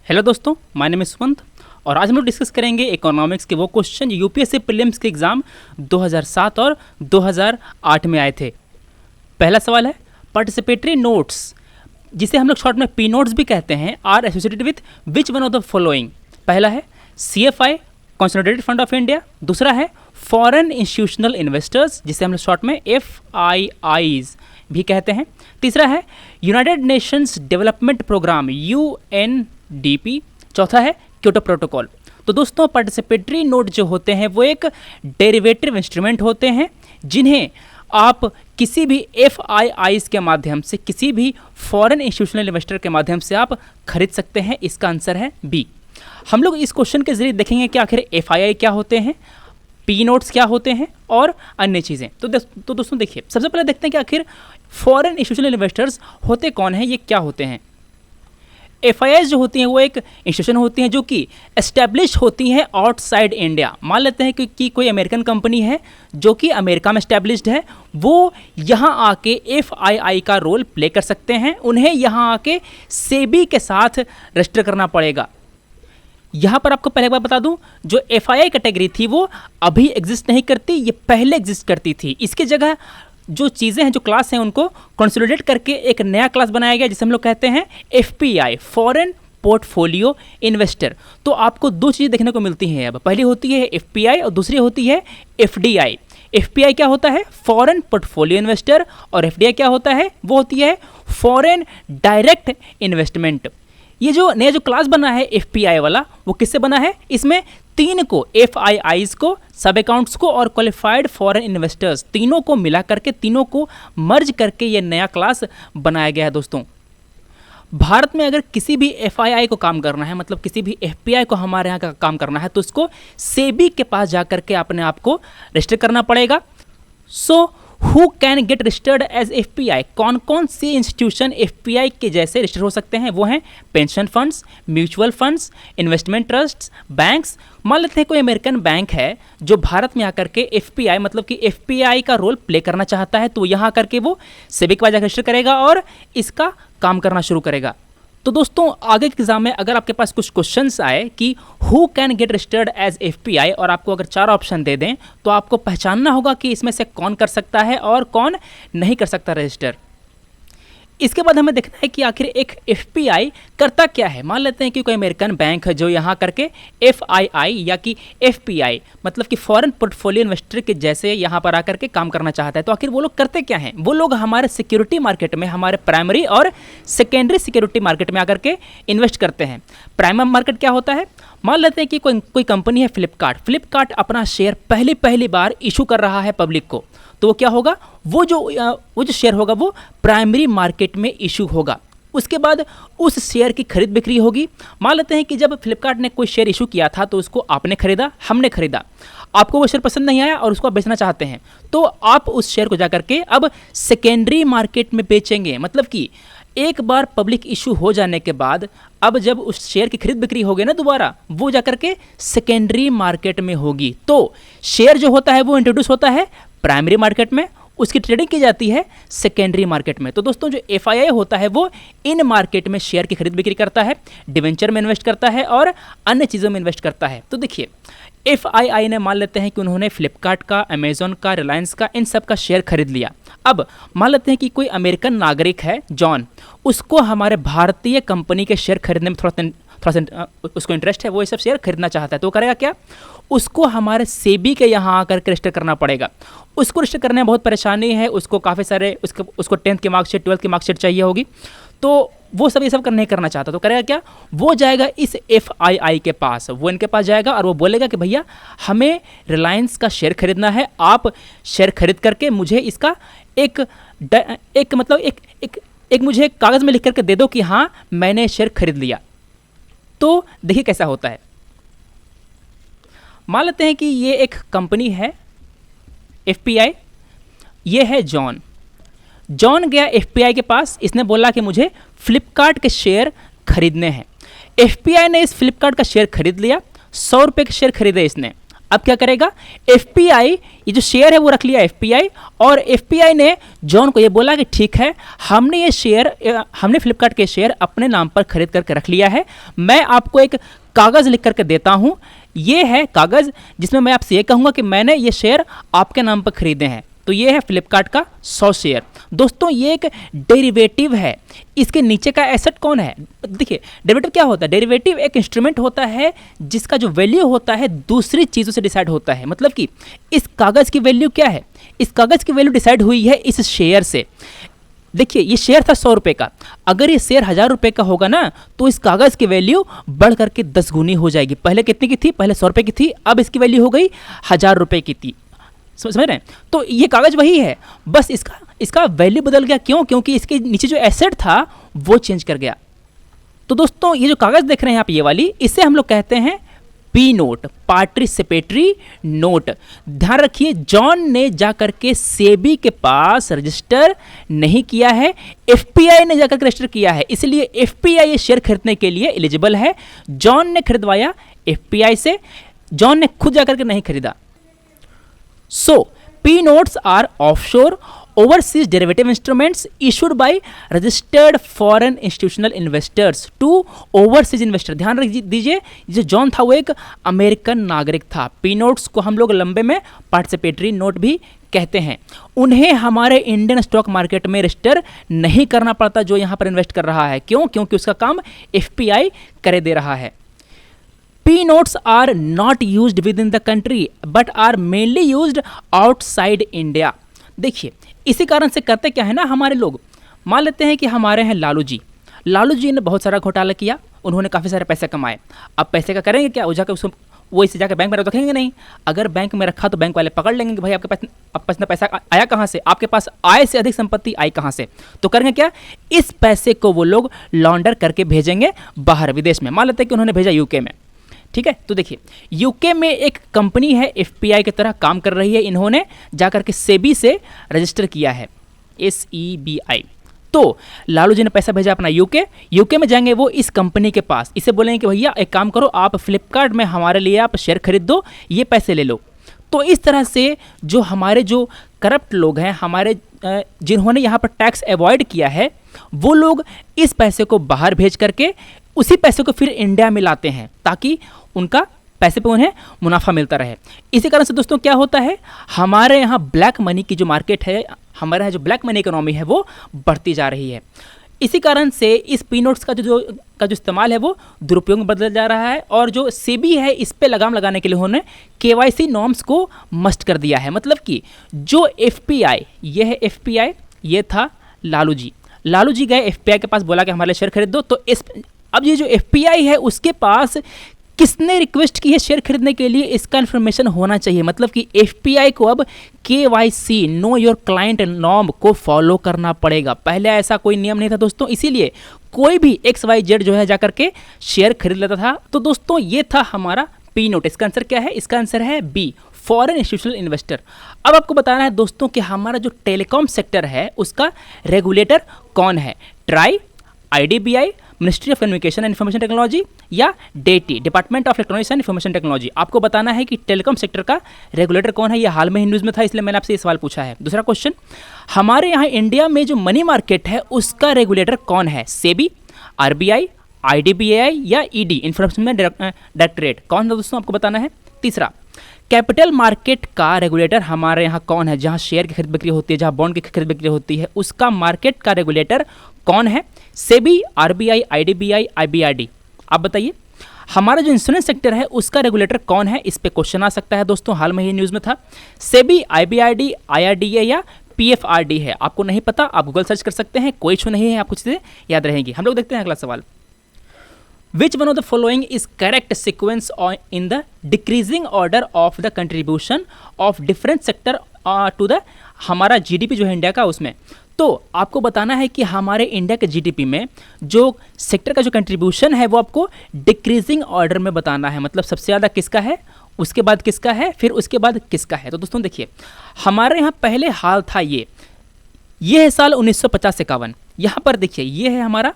Hello दोस्तों, my name is Sumant और आज हम लोग डिस्कस करेंगे इकोनॉमिक्स के वो क्वेश्चन जो यूपीएससी प्रीलिम्स के एग्ज़ाम 2007 और 2008 में आए थे। पहला सवाल है, पार्टिसिपेटरी नोट्स जिसे हम लोग शॉर्ट में पी नोट्स भी कहते हैं are associated with which one of the following. पहला है CFI consolidated fund of India, दूसरा है फॉरेन इंस्टीट्यूशनल इन्वेस्टर्स जिसे हम लोग शॉर्ट में FIIs भी कहते हैं, तीसरा है United Nations Development Programme UNDP, चौथा है क्योटो प्रोटोकॉल। तो दोस्तों, पार्टिसिपेटरी नोट जो होते हैं वो एक डेरिवेटिव इंस्ट्रूमेंट होते हैं जिन्हें आप किसी भी FIIs के माध्यम से, किसी भी फॉरेन इंस्टीट्यूशनल इन्वेस्टर के माध्यम से आप खरीद सकते हैं। इसका आंसर है बी। हम लोग इस क्वेश्चन के जरिए देखेंगे कि आखिर FII क्या होते हैं, पी नोट्स क्या होते हैं और अन्य चीज़ें। तो दोस्तों देखिए, सबसे पहले देखते हैं कि आखिर फॉरेन इंस्टीट्यूशनल इन्वेस्टर्स होते कौन हैं, ये क्या होते हैं। FIIs जो होती हैं वो एक इंस्टीट्यूशन होती हैं जो कि एस्टेब्लिश होती हैं आउटसाइड इंडिया। मान लेते हैं कि कोई अमेरिकन कंपनी है जो कि अमेरिका में एस्टेब्लिश्ड है, वो यहाँ आके FII का रोल प्ले कर सकते हैं। उन्हें यहाँ आके सेबी के साथ रजिस्टर करना पड़ेगा। यहाँ पर आपको पहले एक बार बता दूं, जो FII कैटेगरी थी वो अभी एग्जिस्ट नहीं करती, ये पहले एग्जिस्ट करती थी। इसकी जगह जो चीज़ें हैं, जो क्लास हैं, उनको कंसोलिडेट करके एक नया क्लास बनाया गया जिसे हम लोग कहते हैं FPI, फॉरेन पोर्टफोलियो इन्वेस्टर। तो आपको दो चीज़ें देखने को मिलती हैं अब। पहली होती है FPI और दूसरी होती है FDI। FPI क्या होता है, फॉरेन पोर्टफोलियो इन्वेस्टर, और FDI क्या होता है, वो होती है फॉरेन डायरेक्ट इन्वेस्टमेंट। ये जो नया जो क्लास बना है FPI वाला, वो किससे बना है, इसमें तीन को, FIIs को, सब अकाउंट्स को और क्वालिफाइड फॉरेन इन्वेस्टर्स, तीनों को मिला करके, तीनों को मर्ज करके ये नया क्लास बनाया गया है। दोस्तों, भारत में अगर किसी भी FII को काम करना है, मतलब किसी भी FPI को हमारे यहाँ का काम करना है, तो उसको सेबी के पास जा करके अपने आप को रजिस्टर करना पड़ेगा। So who can get registered as FPI, कौन कौन सी इंस्टीट्यूशन FPI के जैसे रजिस्टर हो सकते हैं, वो हैं pension funds, mutual funds, investment trusts, banks. मान लेते हैं कोई अमेरिकन बैंक है जो भारत में आकर के FPI, मतलब कि FPI का रोल प्ले करना चाहता है, तो यहाँ आकर के वो सेबी के पास जाकर रजिस्टर करेगा और इसका काम करना शुरू करेगा। तो दोस्तों, आगे के एग्जाम में अगर आपके पास कुछ क्वेश्चंस आए कि who can get registered as FPI और आपको अगर 4 ऑप्शन दे दें, तो आपको पहचानना होगा कि इसमें से कौन कर सकता है और कौन नहीं कर सकता रजिस्टर। इसके बाद हमें देखना है कि आखिर एक FPI करता क्या है। मान लेते हैं कि कोई अमेरिकन बैंक है जो यहाँ करके FII या कि FPI, मतलब कि फॉरेन पोर्टफोलियो इन्वेस्टर के जैसे यहाँ पर आकर के काम करना चाहता है। तो आखिर वो लोग करते क्या हैं, वो लोग हमारे सिक्योरिटी मार्केट में, हमारे प्राइमरी और सेकेंडरी सिक्योरिटी मार्केट में आकर के इन्वेस्ट करते हैं। प्राइमरी मार्केट क्या होता है, मान लेते हैं कि कोई कंपनी है फ्लिपकार्ट अपना शेयर पहली बार इशू कर रहा है पब्लिक को, तो क्या होगा, वो जो शेयर होगा वो प्राइमरी मार्केट में इशू होगा। उसके बाद उस शेयर की खरीद बिक्री होगी। मान लेते हैं कि जब फ्लिपकार्ट ने कोई शेयर इशू किया था तो उसको आपने खरीदा, हमने खरीदा, आपको वो शेयर पसंद नहीं आया और उसको आप बेचना चाहते हैं, तो आप उस शेयर को जाकर के अब सेकेंडरी मार्केट में बेचेंगे। मतलब कि एक बार पब्लिक इशू हो जाने के बाद अब जब उस शेयर की खरीद बिक्री होगी ना दोबारा, वो जाकर के सेकेंडरी मार्केट में होगी। तो शेयर जो होता है वो इंट्रोड्यूस होता है प्राइमरी मार्केट में, उसकी ट्रेडिंग की जाती है सेकेंडरी मार्केट में। तो दोस्तों, जो FII होता है वो इन मार्केट में शेयर की खरीद बिक्री करता है, डिवेंचर में इन्वेस्ट करता है और अन्य चीज़ों में इन्वेस्ट करता है। तो देखिए, FII ने, मान लेते हैं कि उन्होंने फ्लिपकार्ट का, अमेजोन का, रिलायंस का, इन सब का शेयर खरीद लिया। अब मान लेते हैं कि कोई अमेरिकन नागरिक है जॉन, उसको हमारे भारतीय कंपनी के शेयर खरीदने में थोड़ा सा उसको इंटरेस्ट है, वो ये सब शेयर खरीदना चाहता है, तो करेगा क्या, उसको हमारे सेबी के यहाँ आकर के रजिस्टर करना पड़ेगा। उसको रजिस्टर करने में बहुत परेशानी है, उसको काफ़ी सारे उसको 10th की मार्कशीट, 12th की मार्कशीट चाहिए होगी, तो वो सब ये सब नहीं करना चाहता, तो करेगा क्या, वो जाएगा इस FII के पास, वो इनके पास जाएगा और वो बोलेगा कि भैया हमें रिलायंस का शेयर खरीदना है, आप शेयर खरीद करके मुझे इसका एक मुझे कागज़ में लिख करके दे दो कि हाँ मैंने शेयर खरीद लिया। तो देखिए कैसा होता है। मान लेते हैं कि ये एक कंपनी है FPI, ये है जॉन गया FPI के पास, इसने बोला कि मुझे फ्लिपकार्ट के शेयर खरीदने हैं। FPI ने इस फ्लिपकार्ट का शेयर खरीद लिया, 100 रुपये के शेयर खरीदे इसने। अब क्या करेगा, एफपीआई ये जो शेयर है वो रख लिया एफपीआई, और एफपीआई ने जॉन को ये बोला कि ठीक है, हमने फ्लिपकार्ट के शेयर अपने नाम पर खरीद करके रख लिया है, मैं आपको एक कागज़ लिख करके देता हूं, ये है कागज़ जिसमें मैं आपसे ये कहूँगा कि मैंने ये शेयर आपके नाम पर खरीदे हैं। तो ये है फ्लिपकार्ट का 100 शेयर। दोस्तों ये एक डेरिवेटिव है, इसके नीचे का एसेट कौन है? देखिए डेरिवेटिव क्या होता है, डेरिवेटिव एक इंस्ट्रूमेंट होता है जिसका जो वैल्यू होता है दूसरी चीज़ों से डिसाइड होता है। मतलब कि इस कागज़ की वैल्यू क्या है, इस कागज़ की वैल्यू डिसाइड हुई है इस शेयर से। देखिए ये शेयर था 100 रुपये का, अगर ये शेयर 1000 रुपये का होगा ना तो इस कागज़ की वैल्यू बढ़ करके 10 गुनी हो जाएगी। पहले कितने की थी, पहले 100 रुपये की थी, अब इसकी वैल्यू हो गई 1000 रुपये की थी। समझ रहे हैं? तो ये कागज़ वही है, बस इसका वैल्यू बदल गया। क्यों? क्योंकि इसके नीचे जो एसेट था वो चेंज कर गया। तो दोस्तों ये जो कागज़ देख रहे हैं आप, ये वाली, इसे हम लोग कहते हैं पी नोट, पार्टिसिपेटरी नोट। ध्यान रखिए, जॉन ने जाकर के सेबी के पास रजिस्टर नहीं किया है, एफपीआई ने जाकर के रजिस्टर किया है, इसलिए एफपीआई ये शेयर खरीदने के लिए एलिजिबल है। जॉन ने खरीदवाया एफपीआई से, जॉन ने खुद जाकर के नहीं खरीदा। So, P notes are offshore overseas derivative instruments issued by registered foreign institutional investors to overseas investor। ध्यान रख दीजिए, जो जॉन था वो एक अमेरिकन नागरिक था। पी नोट्स को हम लोग लंबे में पार्टिसिपेटरी नोट भी कहते हैं। उन्हें हमारे इंडियन स्टॉक मार्केट में रजिस्टर नहीं करना पड़ता जो यहाँ पर इन्वेस्ट कर रहा है। क्यों? क्योंकि उसका काम एफपीआई करे दे रहा है। P notes are not used within the country but are mainly used outside India। देखिए इसी कारण से करते क्या है ना, हमारे लोग मान लेते हैं कि हमारे हैं लालू जी ने बहुत सारा घोटाला किया, उन्होंने काफ़ी सारे पैसे कमाए। अब पैसे का करेंगे क्या, वो जाकर उसको वो इसे जाकर बैंक में रखेंगे नहीं। अगर बैंक में रखा तो बैंक वाले पकड़ लेंगे कि भाई आपके पास इतना पैसा आया कहाँ से, आपके पास आय से अधिक संपत्ति आई कहाँ से। तो करेंगे क्या, इस पैसे को वो लोग लॉन्डर करके भेजेंगे बाहर विदेश में। मान लेते हैं कि उन्होंने भेजा यूके में, ठीक है। तो देखिए यूके में एक कंपनी है एफपीआई की तरह काम कर रही है, इन्होंने जाकर के सेबी से रजिस्टर किया है, SEBI। तो लालू जी ने पैसा भेजा अपना यूके में जाएंगे वो इस कंपनी के पास, इसे बोलेंगे कि भैया एक काम करो, आप फ्लिपकार्ट में हमारे लिए आप शेयर खरीद दो, ये पैसे ले लो। तो इस तरह से जो हमारे जो करप्ट लोग हैं, हमारे जिन्होंने यहाँ पर टैक्स अवॉइड किया है, वो लोग इस पैसे को बाहर भेज करके उसी पैसे को फिर इंडिया में लाते हैं ताकि उनका पैसे पे उन्हें मुनाफा मिलता रहे। इसी कारण से दोस्तों क्या होता है, हमारे यहाँ ब्लैक मनी की जो मार्केट है, हमारे यहाँ जो ब्लैक मनी इकोनॉमी है वो बढ़ती जा रही है। इसी कारण से इस पी नोट्स का जो इस्तेमाल है वो दुरुपयोग में बदल जा रहा है, और जो सेबी है इस पे लगाम लगाने के लिए उन्होंने केवाईसी नॉर्म्स को मस्ट कर दिया है। मतलब कि जो एफपीआई, ये है एफपीआई, ये था लालू जी गए एफपीआई के पास, बोला कि हमारे शेयर खरीद दो। तो अब ये जो एफपीआई है उसके पास किसने रिक्वेस्ट की है शेयर खरीदने के लिए, इसका इन्फॉर्मेशन होना चाहिए। मतलब कि एफपीआई को अब KYC, know your client norm को फॉलो करना पड़ेगा। पहले ऐसा कोई नियम नहीं था दोस्तों, इसीलिए कोई भी XYZ जो है जाकर के शेयर खरीद लेता था। तो दोस्तों ये था हमारा पी नोट। इसका आंसर क्या है, इसका आंसर है बी, फॉरेन इंस्टीट्यूशनल इन्वेस्टर। अब आपको बताना है दोस्तों कि हमारा जो टेलीकॉम सेक्टर है उसका रेगुलेटर कौन है, try, IDBI, ministry of communication and information technology, या DETI, department of electronics and information technology. आपको बताना है कि टेलीकॉम सेक्टर का रेगुलेटर कौन है। ये हाल में ही न्यूज़ में था, इसलिए मैंने आपसे ये सवाल पूछा है। दूसरा क्वेश्चन, हमारे यहाँ इंडिया में जो मनी मार्केट है उसका रेगुलेटर कौन है, सेबी, RBI, IDBI या ED, इन्फॉर्मेशन डायरेक्टरेट, कौन है दोस्तों, आपको बताना है। तीसरा, कैपिटल मार्केट का रेगुलेटर हमारे यहाँ कौन है, जहाँ शेयर की खरीद बिक्री होती है, जहाँ बॉन्ड की खरीद बिक्री होती है, उसका मार्केट का रेगुलेटर कौन है, सेबी, RBI, IDBI, IBRD। आप बताइए। हमारा जो इंश्योरेंस सेक्टर है उसका रेगुलेटर कौन है, इस पे क्वेश्चन आ सकता है दोस्तों, हाल में ही न्यूज़ में था। सेबी, IBRD, IRDA या PFRD है। आपको नहीं पता, आप गूगल सर्च कर सकते हैं, कोई इशू नहीं है, आपको चीज़ें याद रहेंगी। हम लोग देखते हैं अगला सवाल। Which one of the following is correct sequence in the decreasing order of the contribution of different sector to the हमारा GDP जो है इंडिया का उसमें। तो आपको बताना है कि हमारे इंडिया के GDP में जो सेक्टर का जो कंट्रीब्यूशन है वो आपको डिक्रीजिंग ऑर्डर में बताना है। मतलब सबसे ज़्यादा किसका है, उसके बाद किसका है, फिर उसके बाद किसका है। तो दोस्तों देखिए हमारे यहाँ पहले हाल था ये है साल 1950-51। यहाँ पर देखिए ये है हमारा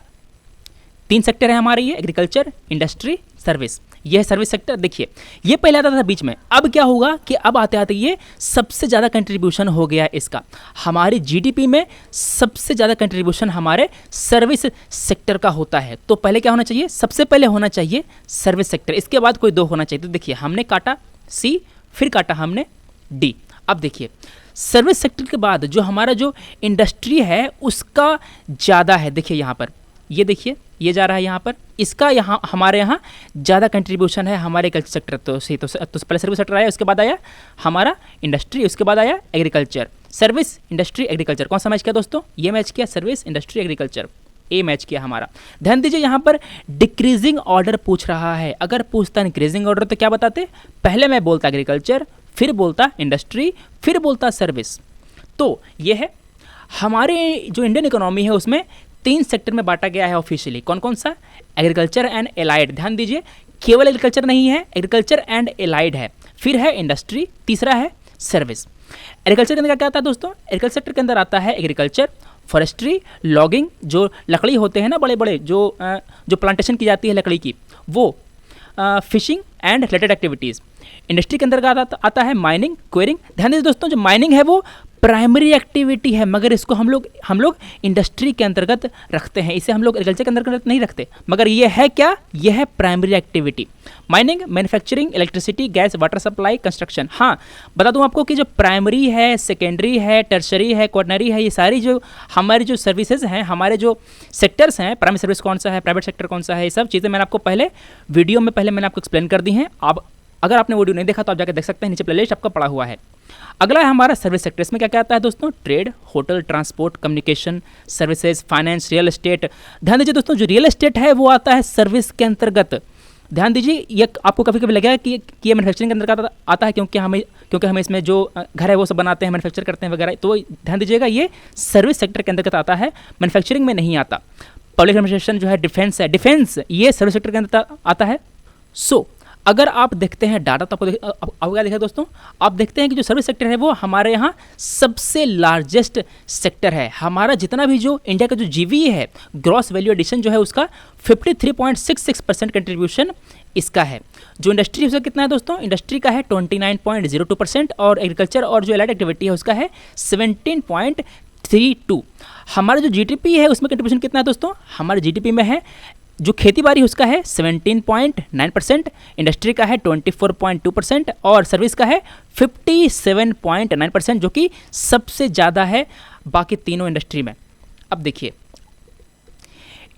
3 सेक्टर है हमारे, ये एग्रीकल्चर, इंडस्ट्री, सर्विस। यह सर्विस सेक्टर। देखिए ये पहले आता था बीच में, अब क्या होगा कि अब आते आते ये सबसे ज़्यादा कंट्रीब्यूशन हो गया इसका। हमारी जीडीपी में सबसे ज़्यादा कंट्रीब्यूशन हमारे सर्विस सेक्टर का होता है। तो पहले क्या होना चाहिए, सबसे पहले होना चाहिए सर्विस सेक्टर, इसके बाद कोई दो होना चाहिए। तो देखिए हमने काटा सी, फिर काटा हमने डी। अब देखिए सर्विस सेक्टर के बाद जो हमारा जो इंडस्ट्री है उसका ज़्यादा है। देखिए यहाँ पर ये देखिए ये जा रहा है यहाँ पर, इसका यहाँ हमारे यहाँ ज़्यादा कंट्रीब्यूशन है हमारे कल्चर सेक्टर। तो सही, तो पहले सर्विस सेक्टर आया, उसके बाद आया हमारा इंडस्ट्री, उसके बाद आया एग्रीकल्चर। सर्विस, इंडस्ट्री, एग्रीकल्चर, कौन सा मैच किया दोस्तों, ये मैच किया, सर्विस, इंडस्ट्री, एग्रीकल्चर, ए मैच किया हमारा। ध्यान दीजिए यहाँ पर डिक्रीजिंग ऑर्डर पूछ रहा है। अगर पूछता इंक्रीजिंग ऑर्डर तो क्या बताते, पहले मैं बोलता एग्रीकल्चर, फिर बोलता इंडस्ट्री, फिर बोलता सर्विस। तो ये है हमारे जो इंडियन इकोनॉमी है उसमें 3 सेक्टर में बांटा गया है ऑफिशियली। कौन कौन सा, एग्रीकल्चर एंड एलाइड। ध्यान दीजिए केवल एग्रीकल्चर नहीं है, एग्रीकल्चर एंड एलाइड है, फिर है इंडस्ट्री, तीसरा है सर्विस। एग्रीकल्चर के अंदर क्या आता है दोस्तों, एग्रीकल्चर सेक्टर के अंदर आता है एग्रीकल्चर, फॉरेस्ट्री, लॉगिंग, जो लकड़ी होते हैं ना बड़े बड़े, जो प्लांटेशन की जाती है लकड़ी की, वो, fishing and related activities. Industry के अंदर आता है माइनिंग, क्वेरिंग। ध्यान दीजिए दोस्तों जो माइनिंग है वो प्राइमरी एक्टिविटी है, मगर इसको हम लोग इंडस्ट्री के अंतर्गत रखते हैं, इसे हम लोग एग्रीकल्चर के अंतर्गत नहीं रखते, मगर ये है क्या, ये है primary activity. Mining, manufacturing, electricity, gas, water supply, construction. हाँ बता दूं आपको कि जो प्राइमरी है, सेकेंडरी है, टर्शरी है, क्वाटरनरी है, ये सारी जो हमारी जो सर्विसेज हैं, हमारे जो सेक्टर्स हैं, प्राइमरी सर्विस कौन सा है, प्राइवेट सेक्टर कौन सा है, ये सब चीज़ें मैंने आपको पहले वीडियो में मैंने आपको एक्सप्लेन कर दी हैं। अब अगर आपने वीडियो नहीं देखा तो आप जाकर देख सकते हैं, नीचे प्लेलिस्ट आपका पड़ा हुआ है। अगला है हमारा सर्विस सेक्टर। इसमें क्या क्या आता है दोस्तों, trade, hotel, transport, communication services, finance, real estate. ध्यान दीजिए दोस्तों जो रियल एस्टेट है वो आता है सर्विस के अंतर्गत। ध्यान दीजिए ये आपको कभी कभी लगेगा कि ये मैन्युफैक्चरिंग के अंदर आता है, क्योंकि हमें इसमें जो घर है वो सब बनाते हैं, मैन्युफैक्चर करते हैं वगैरह। तो ध्यान दीजिएगा ये सर्विस सेक्टर के अंतर्गत आता है, मैन्युफैक्चरिंग में नहीं आता। पब्लिक एडमिनिस्ट्रेशन जो है, डिफेंस है, डिफेंस ये सर्विस सेक्टर के अंदर आता है। सो अगर आप देखते हैं डाटा तो आपको क्या देखा दोस्तों, आप देखते हैं कि जो सर्विस सेक्टर है वो हमारे यहाँ सबसे लार्जेस्ट सेक्टर है। हमारा जितना भी जो इंडिया का जो जीवी है, ग्रॉस वैल्यू एडिशन जो है उसका 53.66% कंट्रीब्यूशन इसका है। जो इंडस्ट्री उसका कितना है दोस्तों, इंडस्ट्री का है 29.02% और एग्रीकल्चर और जो एलाइड एक्टिविटी है उसका है 17.32। हमारा जो जीडीपी है उसमें कंट्रीब्यूशन कितना है दोस्तों, हमारे जीडीपी में है जो खेती बाड़ी उसका है 17.9%, इंडस्ट्री का है 24.2% और सर्विस का है 57.9%, जो कि सबसे ज़्यादा है बाकी तीनों इंडस्ट्री में। अब देखिए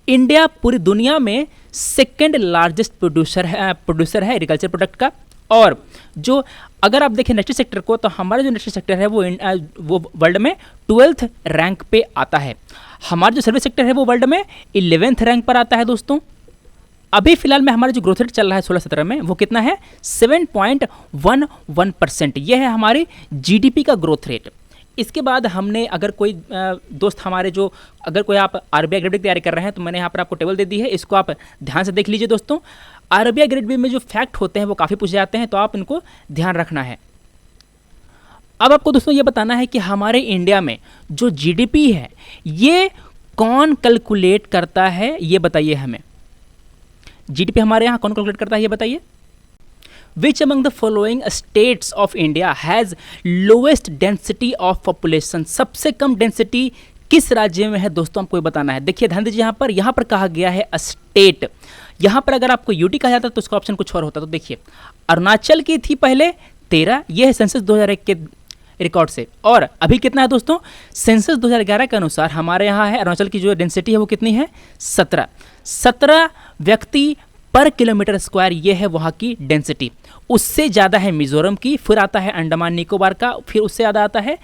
इंडिया पूरी दुनिया में सेकेंड लार्जेस्ट प्रोड्यूसर है एग्रीकल्चर प्रोडक्ट का। और जो अगर आप देखें इंडस्ट्री सेक्टर को तो हमारा जो इंडस्ट्री सेक्टर है वो वर्ल्ड में 12th रैंक पे आता है। हमारा जो सर्विस सेक्टर है वो वर्ल्ड में 11th रैंक पर आता है दोस्तों। अभी फिलहाल में हमारा जो ग्रोथ रेट चल रहा है 16-17 में वो कितना है 7.11%। यह है हमारी जीडीपी का ग्रोथ रेट। इसके बाद हमने अगर कोई दोस्त हमारे जो अगर कोई आप आरबीआई ग्रेड बी की तैयारी कर रहे हैं तो मैंने यहाँ पर आपको टेबल दे दी है, इसको आप ध्यान से देख लीजिए दोस्तों। आरबीआई ग्रेड बी में जो फैक्ट होते हैं वो काफ़ी पूछे जाते हैं, तो आप इनको ध्यान रखना है। अब आपको दोस्तों ये बताना है कि हमारे इंडिया में जो जीडीपी है ये कौन कैलकुलेट करता है, ये बताइए हमें। जीडीपी हमारे यहाँ कौन कैलकुलेट करता है ये बताइए। Which among the following states of India has lowest density of population? सबसे कम डेंसिटी किस राज्य में है दोस्तों, आपको बताना है। देखिए ध्यान दीजिए यहाँ पर कहा गया है स्टेट। यहाँ पर अगर आपको यूटी कहा जाता तो उसका ऑप्शन कुछ और होता। तो देखिए अरुणाचल की थी पहले 13, ये है सेंसस 2001 के रिकॉर्ड से, और अभी कितना है दोस्तों, सेंसस 2011 के अनुसार हमारे यहाँ है अरुणाचल की जो डेंसिटी है वो कितनी है 17 व्यक्ति पर किलोमीटर स्क्वायर, ये है वहाँ की डेंसिटी। उससे ज़्यादा है मिजोरम की, फिर आता है अंडमान निकोबार का, फिर उससे ज़्यादा आता है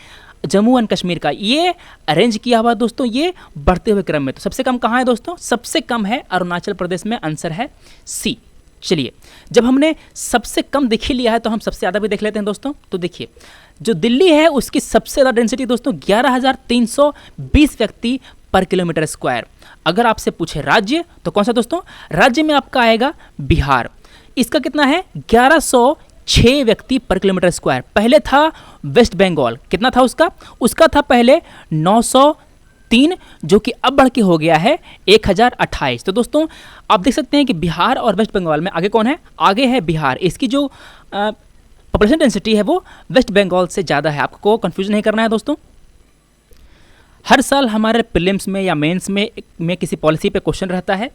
जम्मू एंड कश्मीर का। ये अरेंज किया हुआ दोस्तों ये बढ़ते हुए क्रम में। तो सबसे कम कहाँ है दोस्तों, सबसे कम है अरुणाचल प्रदेश में, आंसर है सी। चलिए जब हमने सबसे कम देख ही लिया है तो हम सबसे ज़्यादा भी देख लेते हैं दोस्तों। तो देखिए जो दिल्ली है उसकी सबसे ज़्यादा डेंसिटी दोस्तों 11,320 व्यक्ति पर किलोमीटर स्क्वायर। अगर आपसे पूछे राज्य तो कौन सा दोस्तों, राज्य में आपका आएगा बिहार। इसका कितना है 1106 व्यक्ति पर किलोमीटर स्क्वायर। पहले था वेस्ट बंगाल, कितना था उसका था पहले 3 जो कि अब बढ़ के हो गया है 1028। तो दोस्तों आप देख सकते हैं कि बिहार और वेस्ट बंगाल में आगे कौन है, आगे है बिहार। इसकी जो पॉपुलेशन डेंसिटी है वो वेस्ट बंगाल से ज़्यादा है। आपको कंफ्यूजन नहीं करना है दोस्तों। हर साल हमारे प्रीलिम्स में या मेंस में किसी पॉलिसी पे क्वेश्चन रहता है।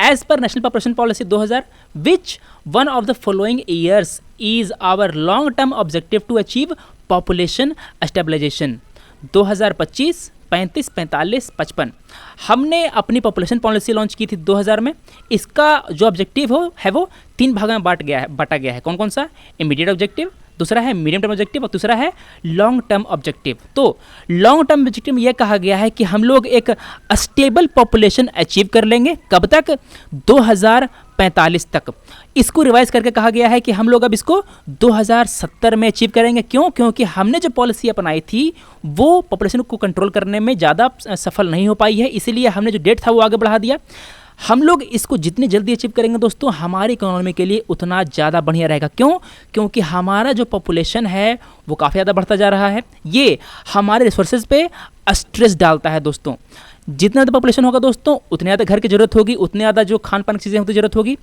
As per national population policy 2000 which one of the following years is our long term objective to achieve population stabilisation. 2025, 35, 45, 55 हमने अपनी पॉपुलेशन पॉलिसी लॉन्च की थी 2000 में। इसका जो ऑब्जेक्टिव है वो 3 भागों में बांटा गया है। कौन कौन सा? इमीडिएट ऑब्जेक्टिव, दूसरा है मीडियम टर्म ऑब्जेक्टिव और दूसरा है लॉन्ग टर्म ऑब्जेक्टिव। तो लॉन्ग टर्म ऑब्जेक्टिव में यह कहा गया है कि हम लोग एक स्टेबल पॉपुलेशन अचीव कर लेंगे। कब तक? 2045 तक। इसको रिवाइज करके कहा गया है कि हम लोग अब इसको 2070 में अचीव करेंगे। क्यों? क्योंकि हमने जो पॉलिसी अपनाई थी वो पॉपुलेशन को कंट्रोल करने में ज़्यादा सफल नहीं हो पाई है, इसीलिए हमने जो डेट था वो आगे बढ़ा दिया। हम लोग इसको जितनी जल्दी अचीव करेंगे दोस्तों हमारी इकोनॉमी के लिए उतना ज़्यादा बढ़िया रहेगा। क्यों? क्योंकि हमारा जो पॉपुलेशन है वो काफ़ी ज़्यादा बढ़ता जा रहा है। ये हमारे रिसोर्सेज पे स्ट्रेस डालता है दोस्तों। जितना ज़्यादा पॉपुलेशन होगा दोस्तों उतने ज़्यादा घर की ज़रूरत होगी, उतने ज़्यादा जो खान पान की चीज़ें होती ज़रूरत होगी,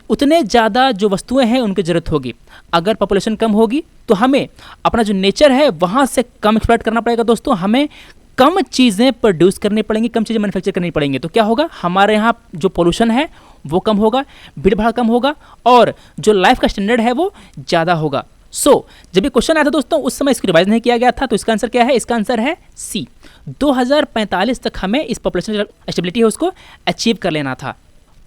उतने ज़्यादा जो वस्तुएं हैं उनकी ज़रूरत होगी। अगर पॉपुलेशन कम होगी तो हमें अपना जो नेचर है वहाँ से कम एक्सप्लॉइट करना पड़ेगा दोस्तों। हमें कम चीज़ें प्रोड्यूस करनी पड़ेंगी, कम चीज़ें मैन्युफैक्चर करनी पड़ेंगी। तो क्या होगा? हमारे यहाँ जो पोल्यूशन है वो कम होगा, भीड़ भाड़ कम होगा और जो लाइफ का स्टैंडर्ड है वो ज़्यादा होगा। जब ये क्वेश्चन आया था दोस्तों उस समय इसको रिवाइज नहीं किया गया था। तो इसका आंसर क्या है? इसका आंसर है सी। 2045 तक हमें इस पॉपुलेशन स्टेबिलिटी है उसको अचीव कर लेना था।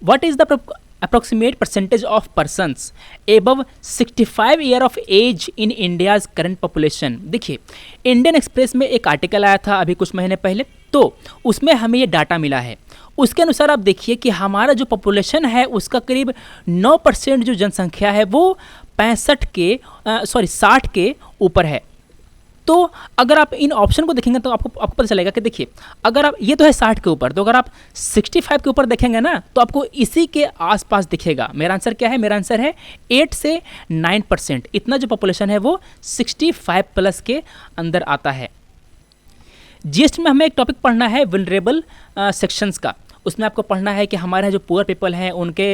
What is the approximate percentage of persons above 65 year of age in India's current population। देखिए इंडियन एक्सप्रेस में एक आर्टिकल आया था अभी कुछ महीने पहले, तो उसमें हमें ये डाटा मिला है। उसके अनुसार आप देखिए कि हमारा जो पॉपुलेशन है उसका करीब 9% जो जनसंख्या है वो 60 के ऊपर है। तो अगर आप इन ऑप्शन को देखेंगे तो आपको पता चलेगा कि देखिए अगर आप ये तो है 60 के ऊपर, तो अगर आप 65 के ऊपर देखेंगे ना तो आपको इसी के आसपास दिखेगा। मेरा आंसर क्या है? मेरा आंसर है 8 से 9%। इतना जो पॉपुलेशन है वो 65 प्लस के अंदर आता है। जीएसटी में हमें एक टॉपिक पढ़ना है वल्नरेबल सेक्शंस का। उसमें आपको पढ़ना है कि हमारे जो पुअर पीपल हैं उनके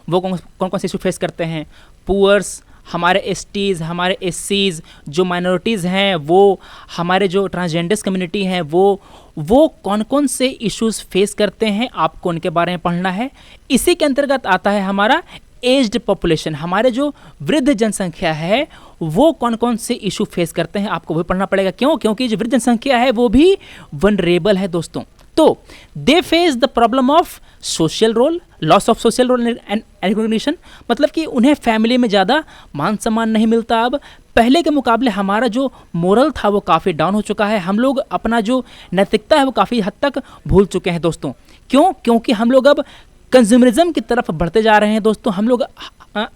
वो कौन कौन से इशू फेस करते हैं। पुअर्स, हमारे एसटीज़, हमारे एससीज़, जो माइनॉरिटीज़ हैं वो, हमारे जो ट्रांसजेंडर्स कम्युनिटी हैं वो कौन कौन से इश्यूज़ फेस करते हैं, आपको उनके बारे में पढ़ना है। इसी के अंतर्गत आता है हमारा एज्ड पॉपुलेशन। हमारे जो वृद्ध जनसंख्या है वो कौन कौन से इशू फेस करते हैं, आपको वही पढ़ना पड़ेगा। क्यों? क्योंकि जो वृद्ध जनसंख्या है वो भी वनरेबल है दोस्तों। तो they face the problem of social role, loss of social role and recognition. मतलब कि उन्हें फैमिली में ज़्यादा मान सम्मान नहीं मिलता। अब पहले के मुकाबले हमारा जो मोरल था वो काफ़ी डाउन हो चुका है। हम लोग अपना जो नैतिकता है वो काफ़ी हद तक भूल चुके हैं दोस्तों। क्यों? क्योंकि हम लोग अब कंज्यूमरिज्म की तरफ बढ़ते जा रहे हैं दोस्तों। हम लोग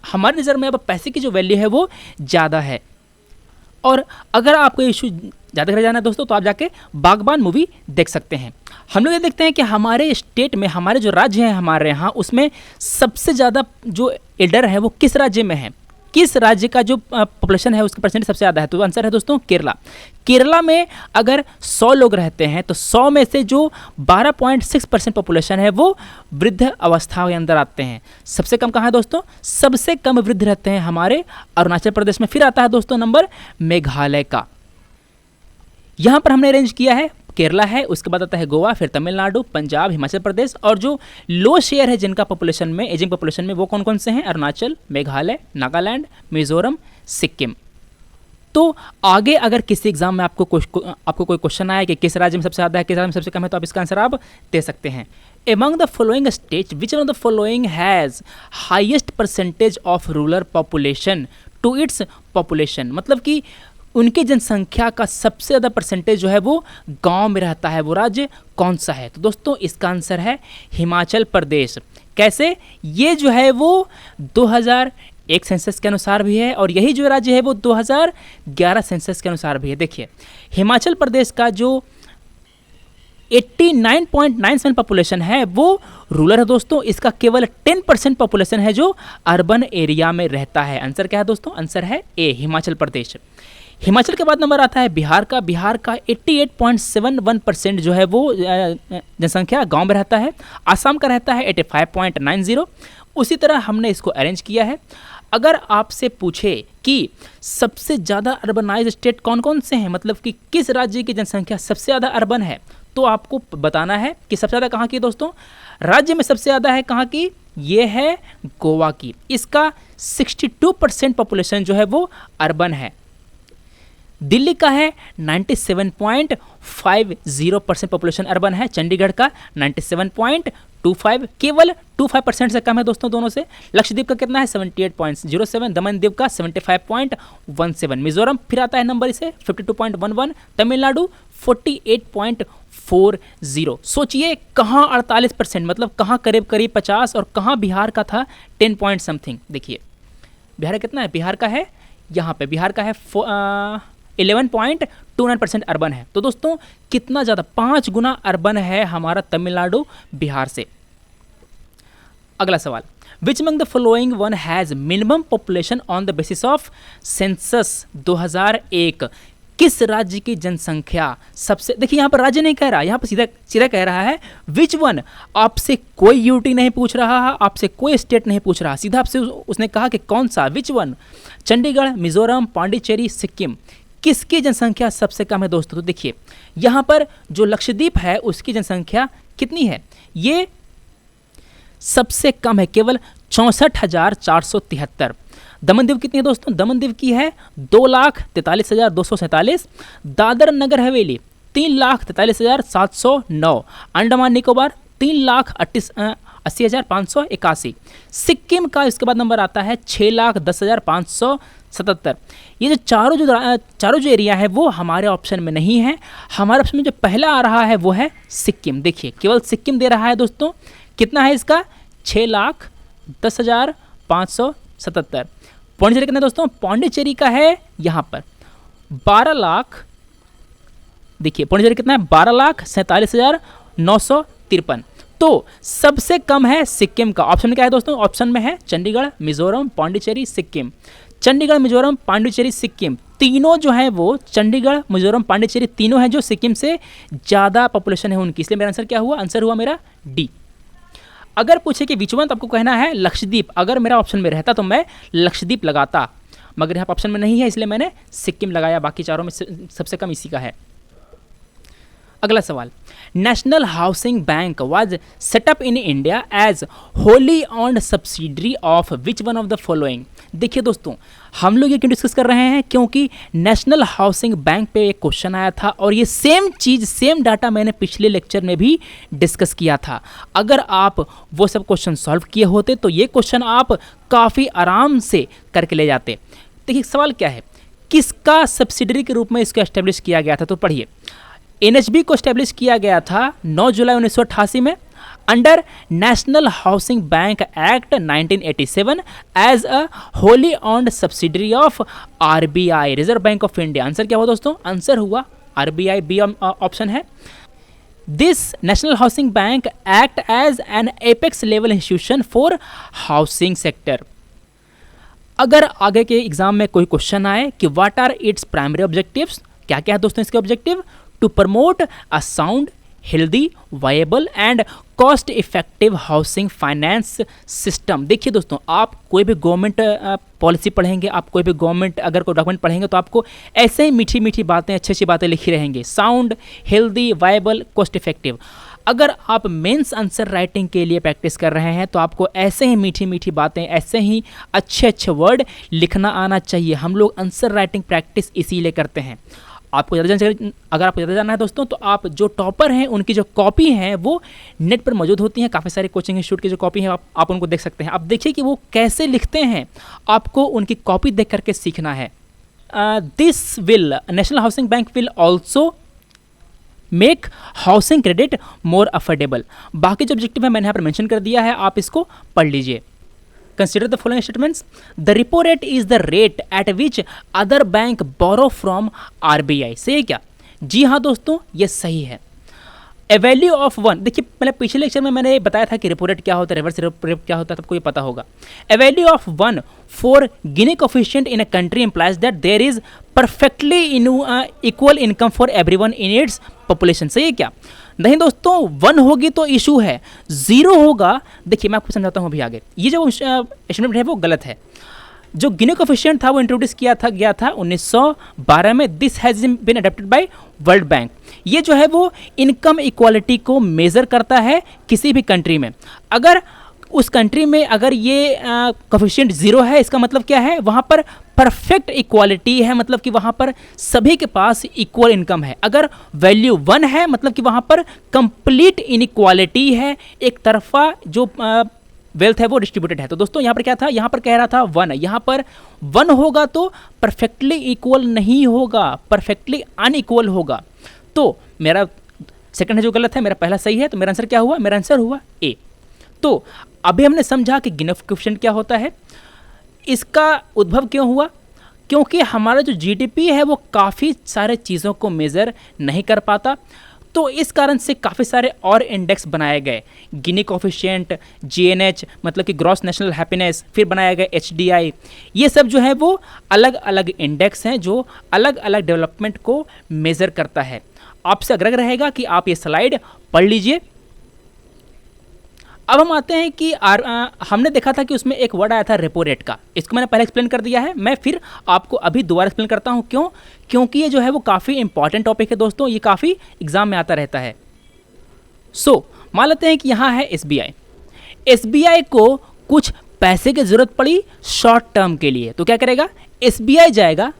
हमारे नज़र में अब पैसे की जो वैल्यू है वो ज़्यादा है। और अगर आपको इशू ज़्यादा कर जाना है दोस्तों तो आप जाके बागबान मूवी देख सकते हैं। हम लोग ये देखते हैं कि हमारे स्टेट में, हमारे जो राज्य हैं हमारे यहाँ, उसमें सबसे ज़्यादा जो एल्डर है वो किस राज्य में है? किस राज्य का जो पॉपुलेशन है उसका परसेंटेज सबसे ज़्यादा है? तो आंसर है दोस्तों केरला। केरला में अगर 100 लोग रहते हैं तो 100 में से जो 12.6% पॉपुलेशन है वो वृद्ध अवस्था के अंदर आते हैं। सबसे कम कहाँ है दोस्तों? सबसे कम वृद्ध रहते हैं हमारे अरुणाचल प्रदेश में। फिर आता है दोस्तों नंबर मेघालय का। यहाँ पर हमने अरेंज किया है केरला है, उसके बाद आता है गोवा, फिर तमिलनाडु, पंजाब, हिमाचल प्रदेश। और जो लो शेयर है जिनका पॉपुलेशन में, एजिंग पॉपुलेशन में, वो कौन कौन से हैं? अरुणाचल, मेघालय, नागालैंड, मिजोरम, सिक्किम। तो आगे अगर किसी एग्जाम में आपको कोई क्वेश्चन आए कि किस राज्य में सबसे ज़्यादा है, किस राज्य में सबसे कम है, तो आप इसका आंसर आप दे सकते हैं। Among the following states, which one of the following has highest percentage of rural population to its population? मतलब कि उनकी जनसंख्या का सबसे ज़्यादा परसेंटेज जो है वो गांव में रहता है, वो राज्य कौन सा है? तो दोस्तों इसका आंसर है हिमाचल प्रदेश। कैसे? ये जो है वो 2001 सेंसस के अनुसार भी है और यही जो राज्य है वो 2011 सेंसस के अनुसार भी है। देखिए हिमाचल प्रदेश का जो 89.97 पॉपुलेशन है वो रूरल है दोस्तों। इसका केवल 10% पॉपुलेशन है जो अर्बन एरिया में रहता है। आंसर क्या है दोस्तों? आंसर है ए, हिमाचल प्रदेश। हिमाचल के बाद नंबर आता है बिहार का। बिहार का 88.71% जो है वो जनसंख्या गांव में रहता है। आसाम का रहता है 85.90। उसी तरह हमने इसको अरेंज किया है। अगर आपसे पूछे कि सबसे ज़्यादा अर्बनाइज स्टेट कौन कौन से हैं, मतलब कि किस राज्य की जनसंख्या सबसे ज़्यादा अर्बन है, तो आपको बताना है कि सबसे ज़्यादा कहाँ की है दोस्तों। राज्य में सबसे ज़्यादा है कहाँ की, ये है गोवा की। इसका 62% पॉपुलेशन जो है वो अर्बन है। दिल्ली का है 97.50% पॉपुलेशन अर्बन है। चंडीगढ़ का 97.25, केवल 25% से कम है दोस्तों दोनों से। लक्षद्वीप का कितना है 78.07, दमन द्वीप का 75.17, मिजोरम फिर आता है नंबर इसे 52.11, तमिलनाडु 48.40। सोचिए कहाँ 48%, मतलब कहाँ करीब करीब 50, और कहाँ बिहार का था 10 पॉइंट समथिंग। देखिए बिहार कितना है, बिहार का है यहाँ पे, बिहार का है 11.29% अर्बन है। तो दोस्तों कितना ज़्यादा, 5 गुना अर्बन है हमारा तमिलनाडु बिहार से। अगला सवाल, which among the following one has minimum population on the basis of census 2001। किस राज्य की जनसंख्या सबसे, देखिए यहाँ पर राज्य नहीं कह रहा, यहाँ पर सीधा सीधा कह रहा है विच वन। आपसे कोई यूटी नहीं पूछ रहा है, आपसे कोई स्टेट नहीं पूछ रहा, सीधा आपसे उसने कहा कि कौन सा, विच वन। चंडीगढ़, मिजोरम, पांडिचेरी, सिक्किम, किसकी जनसंख्या सबसे कम है दोस्तों। तो देखिए यहाँ पर जो लक्षद्वीप है उसकी जनसंख्या कितनी है, ये सबसे कम है, केवल 64,473। दमनदीव कितनी है दोस्तों, दमनदीव की है 2,43,247। दादर नगर हवेली 3,43,709। अंडमान निकोबार 3,80,581। सिक्किम का इसके बाद नंबर आता है 6,10,577। ये जो चारों जो एरिया है वो हमारे ऑप्शन में नहीं है। हमारे ऑप्शन में जो पहला आ रहा है वो है सिक्किम। देखिए केवल सिक्किम दे रहा है दोस्तों, कितना है इसका 6,10,577। पौंडीचेरी कितना दोस्तों, पौंडीचेरी का है यहाँ पर 12 लाख, देखिए पौंडीचेरी कितना है 12,47,953। तो सबसे कम है सिक्किम का। ऑप्शन में क्या है दोस्तों, ऑप्शन में है चंडीगढ़, मिजोरम, पांडिचेरी, सिक्किम। चंडीगढ़, मिजोरम, पांडिचेरी, सिक्किम तीनों जो है वो, चंडीगढ़, मिजोरम, पांडिचेरी तीनों हैं जो सिक्किम से ज़्यादा पॉपुलेशन है उनकी, इसलिए मेरा आंसर क्या हुआ, आंसर हुआ मेरा डी। अगर पूछे कि विच वन, तो आपको कहना है लक्षद्वीप। अगर मेरा ऑप्शन में रहता तो मैं लक्षद्वीप लगाता, मगर यहाँ ऑप्शन में नहीं है इसलिए मैंने सिक्किम लगाया। बाकी चारों में सबसे कम इसी का है। अगला सवाल, National Housing Bank was set up in India as wholly owned subsidiary of which one of the following. देखिए दोस्तों हम लोग ये क्यों डिस्कस कर रहे हैं, क्योंकि नेशनल हाउसिंग बैंक पे एक क्वेश्चन आया था और ये सेम चीज़, सेम डाटा मैंने पिछले लेक्चर में भी डिस्कस किया था। अगर आप वो सब क्वेश्चन सॉल्व किए होते तो ये क्वेश्चन आप काफ़ी आराम से करके ले जाते। देखिए सवाल क्या है, किसका सब्सिडरी के रूप में इसको एस्टेब्लिश किया गया था, तो पढ़िए। एनएचबी को एस्टेब्लिश किया गया था 9 जुलाई 1988 में under National Housing Bank Act 1987 as a wholly owned subsidiary of RBI, Reserve Bank of India. Answer क्या हुआ दोस्तों, आंसर हुआ आरबीआई, बी ऑप्शन है। This National Housing Bank Act as an apex level institution for housing sector. अगर आगे के exam में कोई क्वेश्चन आए कि what are its primary objectives, क्या क्या है दोस्तों इसके objective, to promote a sound, healthy, viable and cost effective housing finance system. देखिए दोस्तों आप कोई भी गवर्नमेंट पॉलिसी पढ़ेंगे, आप कोई भी गवर्नमेंट अगर कोई डॉक्यूमेंट पढ़ेंगे तो आपको ऐसे ही मीठी मीठी बातें, अच्छी अच्छी बातें लिखी रहेंगी, sound, healthy, viable, cost effective. अगर आप मेंस आंसर राइटिंग के लिए प्रैक्टिस कर रहे हैं तो आपको ऐसे ही मीठी मीठी बातें, ऐसे ही अच्छे अच्छे वर्ड लिखना आना चाहिए। हम लोग आंसर राइटिंग प्रैक्टिस इसीलिए करते हैं। आपको ज़्यादा जानकारी, अगर आपको ज़्यादा जानना है दोस्तों तो आप जो टॉपर हैं उनकी जो कॉपी हैं वो नेट पर मौजूद होती हैं। काफ़ी सारे कोचिंग इंस्टीट्यूट की जो कॉपी है आप उनको देख सकते हैं। आप देखिए कि वो कैसे लिखते हैं, आपको उनकी कॉपी देख करके सीखना है। This will, national Housing bank will also make housing credit more affordable. बाकी जो ऑब्जेक्टिव है मैंने यहाँ पर मेंशन कर दिया है, आप इसको पढ़ लीजिए। Consider the following statements. The repo rate is the rate at which other bank borrow from RBI. सही है क्या? जी हाँ दोस्तों ये सही है। ए वैल्यू ऑफ वन, देखिए मैंने पिछले लेक्चर में मैंने बताया था कि रेपो रेट क्या होता है, रिवर्स रेपो रेट क्या होता है, सबको ये पता होगा। A value of one for Gini coefficient in a country implies that there is perfectly equal income for everyone in its population. सही है क्या? नहीं दोस्तों, 1 होगी तो इशू है, 0 होगा। देखिए मैं आपको समझाता हूँ अभी आगे। ये जो एस्टिमेट है वो गलत है। जो गिनी कोफिशिएंट था वो इंट्रोड्यूस गया था 1912 में। This has been adopted by World Bank. ये जो है वो इनकम इक्वालिटी को मेजर करता है किसी भी कंट्री में। अगर उस कंट्री में अगर ये कोफिशिएंट 0 है, इसका मतलब क्या है? वहाँ पर परफेक्ट इक्वालिटी है, मतलब कि वहाँ पर सभी के पास इक्वल इनकम है। अगर वैल्यू 1 है, मतलब कि वहाँ पर कंप्लीट इनइक्वालिटी है, एक तरफा जो वेल्थ है वो डिस्ट्रीब्यूटेड है। तो दोस्तों यहाँ पर क्या था? यहाँ पर कह रहा था 1, यहाँ पर 1 होगा तो परफेक्टली इक्वल नहीं होगा, परफेक्टली अनइक्वल होगा। तो मेरा सेकंड है जो गलत है, मेरा पहला सही है। तो मेरा आंसर क्या हुआ? मेरा आंसर हुआ ए। तो अभी हमने समझा कि गिनी कोफिशिएंट क्या होता है, इसका उद्भव क्यों हुआ। क्योंकि हमारा जो जीडीपी है वो काफ़ी सारे चीज़ों को मेज़र नहीं कर पाता, तो इस कारण से काफ़ी सारे और इंडेक्स बनाए गए। गिनी कोफिशिएंट, जीएनएच मतलब कि ग्रॉस नेशनल हैप्पीनेस, फिर बनाया गया एचडीआई। ये सब जो है वो अलग अलग इंडेक्स हैं जो अलग अलग डेवलपमेंट को मेज़र करता है। आपसे आग्रह रहेगा कि आप ये स्लाइड पढ़ लीजिए। अब हम आते हैं कि हमने देखा था कि उसमें एक वर्ड आया था रेपो रेट का। इसको मैंने पहले एक्सप्लेन कर दिया है, मैं फिर आपको अभी दोबारा एक्सप्लेन करता हूं। क्यों? क्योंकि ये जो है वो काफ़ी इंपॉर्टेंट टॉपिक है दोस्तों, ये काफ़ी एग्जाम में आता रहता है। मान लेते हैं कि यहाँ है एसबीआई। एसबीआई को कुछ पैसे की ज़रूरत पड़ी शॉर्ट टर्म के लिए, तो क्या करेगा? एसबीआई जाएगा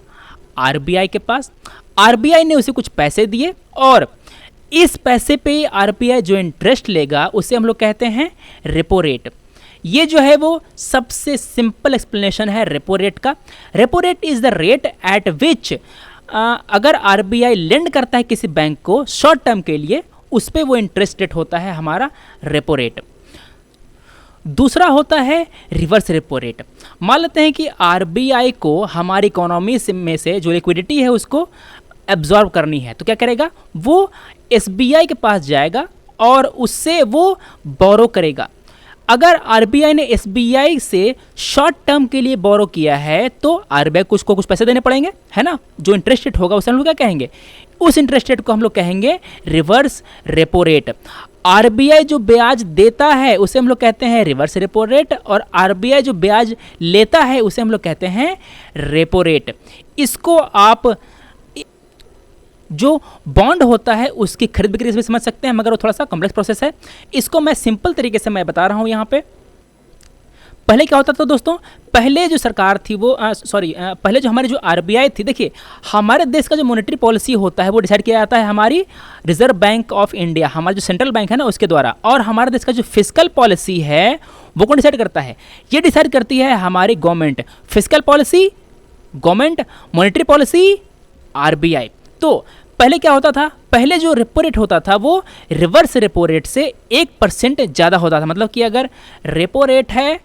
आरबीआई के पास, आरबीआई ने उसे कुछ पैसे दिए और इस पैसे पे आरबीआई जो इंटरेस्ट लेगा उसे हम लोग कहते हैं रेपो रेट। ये जो है वो सबसे सिंपल एक्सप्लेनेशन है रेपो रेट का। Repo rate is the rate at विच अगर आरबीआई लेंड करता है किसी बैंक को शॉर्ट टर्म के लिए, उस पर वो इंटरेस्ट रेट होता है हमारा रेपो रेट। दूसरा होता है रिवर्स रेपो रेट। मान लेते हैं कि आरबीआई को हमारी इकोनॉमी में से जो लिक्विडिटी है उसको एब्जॉर्ब करनी है, तो क्या करेगा? वो एसबीआई के पास जाएगा और उससे वो बोरो करेगा। अगर आरबीआई ने एसबीआई से शॉर्ट टर्म के लिए बोरो किया है तो आरबीआई को उसको कुछ पैसे देने पड़ेंगे, है ना? जो इंटरेस्ट रेट होगा उसे हम लोग क्या कहेंगे? उस इंटरेस्ट रेट को हम लोग कहेंगे रिवर्स रेपो रेट। आरबीआई जो ब्याज देता है उसे हम लोग कहते हैं रिवर्स रेपो रेट, और आरबीआई जो ब्याज लेता है उसे हम लोग कहते हैं रेपो रेट। इसको आप जो बॉन्ड होता है उसकी खरीद बिक्री से समझ सकते हैं, मगर वो थोड़ा सा कॉम्प्लेक्स प्रोसेस है। इसको मैं सिंपल तरीके से मैं बता रहा हूं यहाँ पे। पहले क्या होता था दोस्तों? पहले जो सरकार थी वो पहले जो हमारी जो आरबीआई थी, देखिए हमारे देश का जो मॉनेटरी पॉलिसी होता है वो डिसाइड किया जाता है हमारी रिजर्व बैंक ऑफ इंडिया, हमारा जो सेंट्रल बैंक है ना उसके द्वारा। और हमारे देश का जो फिस्कल पॉलिसी है वो कौन डिसाइड करता है? ये डिसाइड करती है हमारी government. Fiscal policy government, monetary policy RBI. तो पहले क्या होता था? पहले जो रेपो रेट होता था वो रिवर्स रेपो रेट से 1% ज़्यादा होता था। मतलब कि अगर रेपो रेट है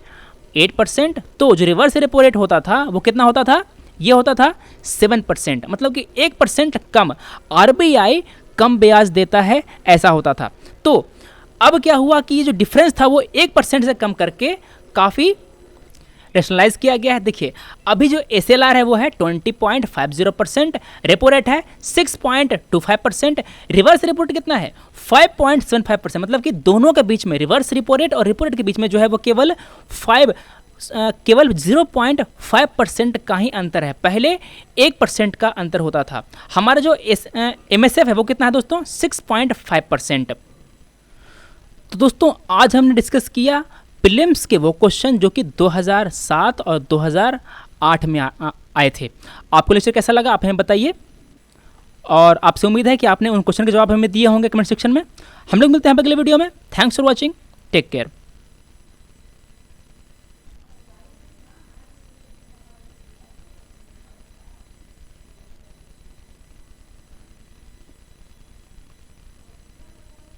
8% तो जो रिवर्स रेपो रेट होता था वो कितना होता था? ये होता था 7%। मतलब कि 1% कम, आरबीआई कम ब्याज देता है, ऐसा होता था। तो अब क्या हुआ कि ये जो डिफरेंस था वो 1% से कम करके काफ़ी रैशनलाइज किया गया है। देखिए अभी जो एसएलआर है वो है 20.50%, रेपो रेट है 6.25%, रिवर्स रेपो रेट कितना है 5.75%। मतलब कि दोनों के बीच में, रिवर्स रेपो रेट और रेपो रेट के बीच में जो है वो केवल 0.5% का ही अंतर है। पहले 1% का अंतर होता था। हमारा जो एमएसएफ है वो कितना है दोस्तों? 6.5%। तो दोस्तों आज हमने डिस्कस किया प्रीलिम्स के वो क्वेश्चन जो कि 2007 और 2008 में आए थे। आपको लेक्चर कैसा लगा आप हमें बताइए, और आपसे उम्मीद है कि आपने उन क्वेश्चन के जवाब हमें दिए होंगे कमेंट सेक्शन में। हम लोग मिलते हैं अगले वीडियो में। Thanks for watching, take care.